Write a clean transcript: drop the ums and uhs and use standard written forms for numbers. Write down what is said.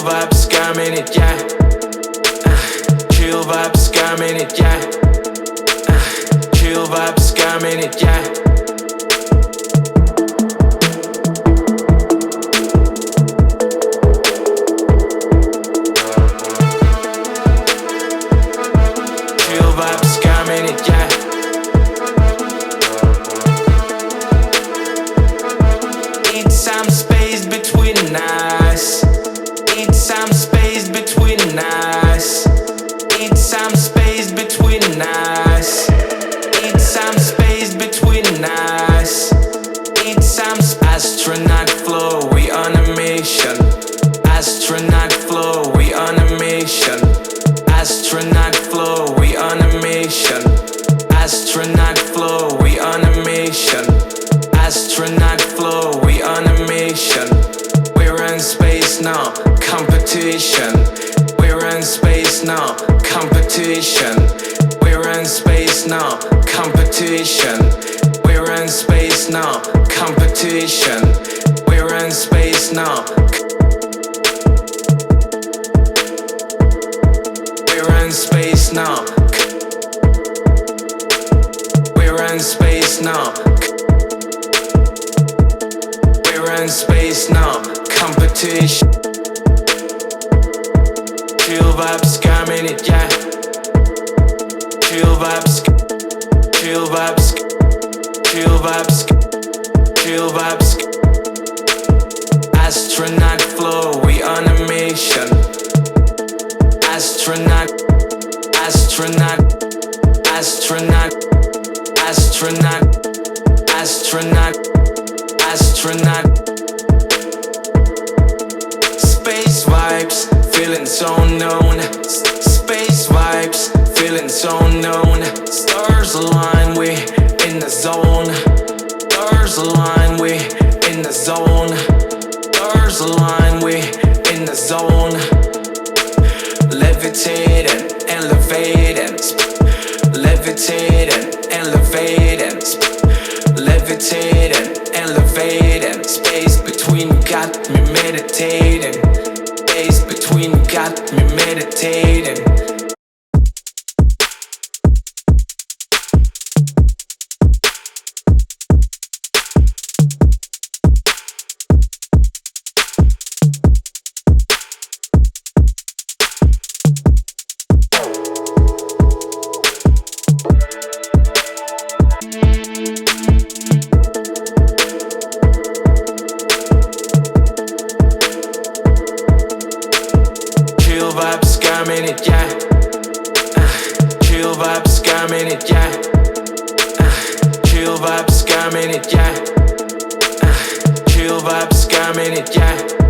vibes, got a minute, yeah. Chill vibes, got a minute, yeah. Chill vibes, got a minute, yeah. Chill vibes, got a minute, yeah. Need some space between us. Need some space between us. Need some space between us. Need some space between us. Need some astronaut flow, we on a mission. Astronaut flow, we on a mission. Astronaut flow, we on a mission. Astronaut flow, we on a mission. Astronaut flow, we on a mission. We're in space now, competition. We're in space now, competition. We're in space now, competition. We're in space now, competition. We're in space now. We're in space now. We're in space now. We're in space now, competition. Chill vibes, got a minute, yeah. Chill vibes, chill vibes, chill vibes, chill vibes. Astronaut flow, we on a mission. Astronaut, astronaut, astronaut, astronaut, astronaut, astronaut. Space vibes, feeling so known. Space vibes, feeling so known. Stars align, we in the zone. Stars align, we in the zone. Stars align, we in the zone. Levitating, elevating. Levitating, elevating. Levitating, elevating. Space between got me meditating. Space between got me meditating. Chill vibes, got a minute, yeah. Chill vibes, got a minute, yeah. Chill vibes, got a minute, yeah. Chill vibes, got a minute, yeah.